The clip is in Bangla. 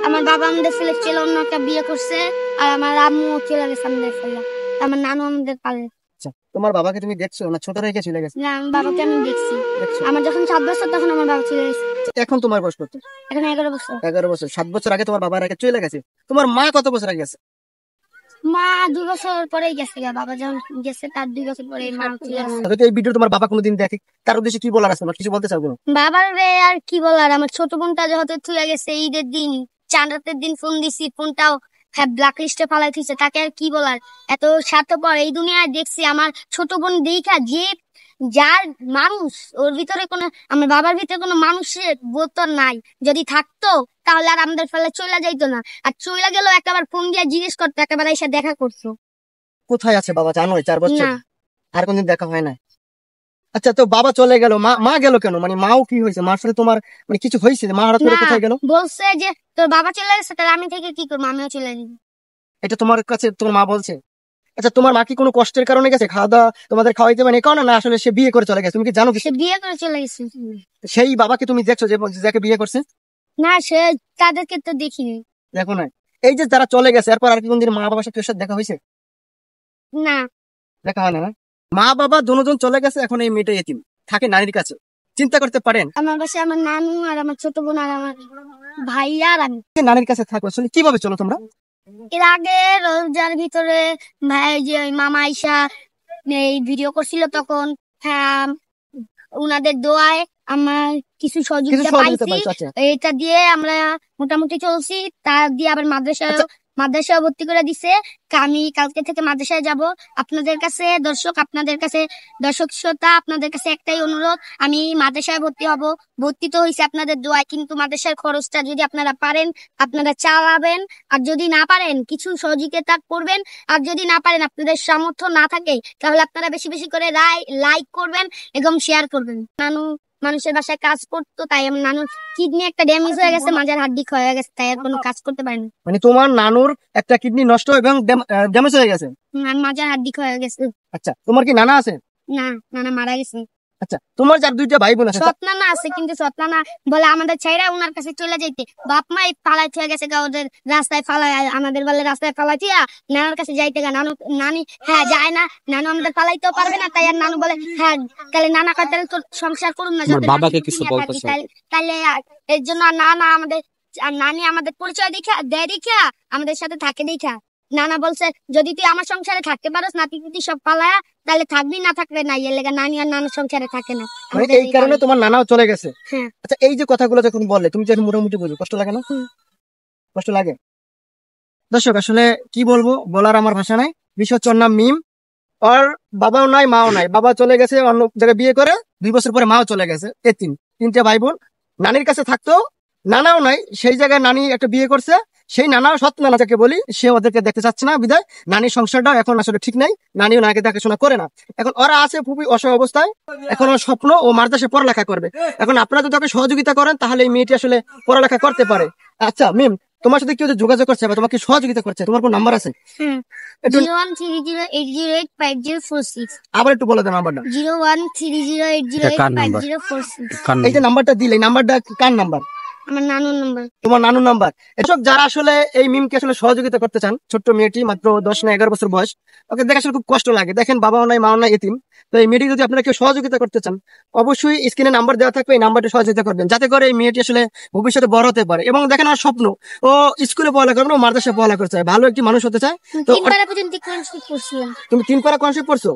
আমার বাবা আমাদের ছেলে ছিল অন্য একটা বিয়ে করছে, আর আমার আম্মু চলে গেছে আমাদের ফেলে। আমার নানু আমাদের পালে। আচ্ছা, তোমার বাবাকে তুমি দেখছো না ছোট রেখে চলে গেছে? না, আমার বাবাকে আমি দেখছি। দেখছো? আমার যখন 7 বছর তখন আমার বাবা চলে গেছে। এখন তোমার বয়স কত? এখন 11 বছর। 11 বছর। 7 বছর আগে তোমার বাবা রেখে চলে গেছে। তোমার মা কত বছর আগে গেছে? মা 2 বছর পরেই গেছে। বাবা যখন গেছে তার 2 বছর পরে মা চলে গেছে। যদি এই ভিডিও তোমার বাবা কোনোদিন দেখে, তার উদ্দেশ্যে কি বলার আছে? কিছু বলতে চাও? বাবার রে আর কি বলার, আমার ছোট বোনটা যেহেতু চলে গেছে ঈদের দিন, চাঁদ রাতের দিন ফোন দিছি, ফোনটাও হ্যাঁ ব্ল্যাক লিস্টে ফালাই দিচ্ছে। তাকে আর কি বলার, এত স্বার্থপর এই দুনিয়ায় দেখছি। আমার ছোট বোন দেখা যে যার মানুষ ওর ভিতরে কোনো, আমার বাবার ভিতরে কোনো মানুষের বোধ নাই। যদি থাকতো তাহলে আর আমাদের ফেলে চলে যাইতো না। আর চলে গেল একেবারে ফোন দিয়ে জিজ্ঞেস করতো, একেবারে এসে দেখা করতো। কোথায় আছে বাবা জানো? 4 বছর না, আর কোনদিন দেখা হয় না। আচ্ছা, তো বাবা চলে গেল, মা গেল কেন? মানে মাও কি হয়েছে? মার সাথে তোমার মানে কিছু হয়েছে? মা হঠাৎ করে না, কোথায় গেল? বলছে যে তোর বাবা চলে গেছে, তাহলে আমি থেকে কি করবো, আমিও চলে যাবো। এটা তোমার কাছে তোমার মা বলছে? আচ্ছা, তোমার মা কি কোনো কষ্টের কারণে গেছে? খাওয়া দাওয়া তোমাদের খাওয়াইতে মানে কারণ না, আসলে সে বিয়ে করে চলে গেছে? তুমি কি জানো? সে বিয়ে করে চলে গেছে। সেই বাবাকে তুমি দেখছো যে যাকে বিয়ে করছে? না, সে তাদেরকে তো দেখিনি। দেখো না, এই যে যারা চলে গেছে এরপর আর কি কোনদিন মা বাবার সাথে দেখা হয়েছে? না, দেখা হয় না, না? মা বাবা দুজন চলে গেছে, এখন এই মেয়েটা এতিম থাকে নানির কাছে। চিন্তা করতে পারেন? আমার বাসায় আমার নানু আর আমার ছোট বোন আর আমার ভাই আর আমি। নানির কাছে থাকো, আসলে কিভাবে চলো তোমরা? এর আগে রোজার ভিতরে ভাই যে ওই মামা আইসা এই ভিডিও করছিল, তখন হ্যাঁ উনাদের দোয়ায় আমার কিছু সহযোগিতা পাইছি। পাইছো? আচ্ছা, এটা দিয়ে আমরা মোটামুটি চলছি। তার দিয়ে আবার মাদ্রাসায় ভর্তি করে দিছে। আমি কালকে থেকে মাদ্রাসায় যাব। আপনাদের কাছে দর্শক শ্রোতা, আপনাদের কাছে একটাই অনুরোধ, আমি মাদ্রাসায় ভর্তি হব। ভর্তি তো হয়েছে আপনাদের দোয়ায়, কিন্তু মাদ্রাসার খরচটা যদি আপনারা পারেন আপনারা চালাবেন, আর যদি না পারেন কিছু সহযোগিতা করবেন। আর যদি না পারেন, আপনাদের সামর্থ্য না থাকে, তাহলে আপনারা বেশি বেশি করে লাইক করবেন এবং শেয়ার করবেন। নানু মানুষের বাসায় কাজ করতো, তাই আমার নানুর কিডনি একটা ড্যামেজ হয়ে গেছে, মাঝের হাড্ডি ক্ষয় হয়ে গেছে, তাই আর কোনো কাজ করতে পারেনি। মানে তোমার নানুর একটা কিডনি নষ্ট এবং ড্যামেজ হয়ে গেছে? আর মাঝের হাড্ডি ক্ষয় হয়ে গেছে। আচ্ছা, তোমার কি নানা আছে? না, নানা মারা গেছে। আচ্ছা, তোমার যার 2টা ভাই বোন আছে? সৎ নানা আছে, কিন্তু সৎ নানা বলে আমাদের ছেড়ে ওনার কাছে চলে যাইতে। বাপ মাই ফালাই হয়ে গেছে ওদের রাস্তায় ফালাই, আমাদের বলে রাস্তায় ফালাই থিয়া নানার কাছে যাইতে গা। নানি হ্যাঁ যায় না, নানু আমাদের ফালাইতেও পারবে না, তাই আর নানু বলে হ্যাঁ তাহলে নানা কয় তাহলে তোর সংসার করুন না, বাবাকে কিছু বলতেছে তাহলে এর জন্য নানা আমাদের আর নানি আমাদের পরিচয় দেখা আমাদের সাথে থাকে দেখা। নানা বলছে যদি তুই আমার সংসারে থাকতে পারস, নাতি পুতি সব পালায়া, তাহলে থাকবি, না থাকলে নাই। এর লেগে নানি আর নানার সংসারে থাকে না। মানে এই কারণে তোমার নানাও চলে গেছে? হ্যাঁ। আচ্ছা, এই যে কথাগুলো যখন বললে তুমি যে মোটামুটি বুঝো, কষ্ট লাগে না? কষ্ট লাগে। দর্শক, আসলে কি বলবো, বলার আমার ভাষা নাই। বিষয় হচ্ছে ওর নাম মিম। ওর বাবাও নাই, মাও নাই। বাবা চলে গেছে অন্য জায়গায় বিয়ে করে, 2 বছর পরে মাও চলে গেছে। এতিম, 3টে ভাই বোন। নানির কাছে থাকতো, নানাও নাই। সেই জায়গায় নানি একটা বিয়ে করছে, সেই নানাও সৎ নানা যাকে বলি, সে ওদেরকে দেখতে চাচ্ছে না, বিদায় নানির সংসারটা এখন আসলে ঠিক নাই। নানিও নাকে দেখাশোনা করে না। এখন ওরা আছে খুবই অসহায় অবস্থায়। এখন ওর স্বপ্ন ও মাদ্রাসায় পড়ালেখা করবে। এখন আপনারা যদি ওকে সহযোগিতা করেন তাহলে এই মেয়েটি আসলে পড়ালেখা করতে পারে। আচ্ছা মিম, তোমার সাথে কেউ যোগাযোগ করছে বা তোমাকে সহযোগিতা করছে, তোমার কোন নাম্বার আছে? 0130808046। আবার একটু বলে দেন নাম্বারটা। 0130808046। এই যে নাম্বারটা দিলে, এই নাম্বারটা কার নাম্বার? আমার নানুর নাম্বার। তোমার নানুর নাম্বার। এসব যারা আসলে এই মিমকে আসলে সহযোগিতা করতে চান, ছোট্ট মেয়েটি মাত্র 10 না 11 বছর বয়স, ওকে দেখে আসলে খুব কষ্ট লাগে। দেখেন বাবাও নাই, মাও নাই, এতিম। তো এই মেয়েটি যদি আপনারা কেউ সহযোগিতা করতে চান, অবশ্যই স্ক্রিনে নাম্বার দেওয়া থাকবে, এই নাম্বারটি সহযোগিতা করবেন, যাতে করে এই মেয়েটি আসলে ভবিষ্যতে বড় হতে পারে। এবং দেখেন আমার স্বপ্ন, ও স্কুলে পড়ালেখা করবে, ও মাদ্রাসায় পড়ালেখা করতে চায়, ভালো একটি মানুষ হতে চায়। তো 3 পারা পর্যন্ত কোন স্কুল পড়ছিলাম। তুমি 3 পারা কোন স্কুলে পড়ছো?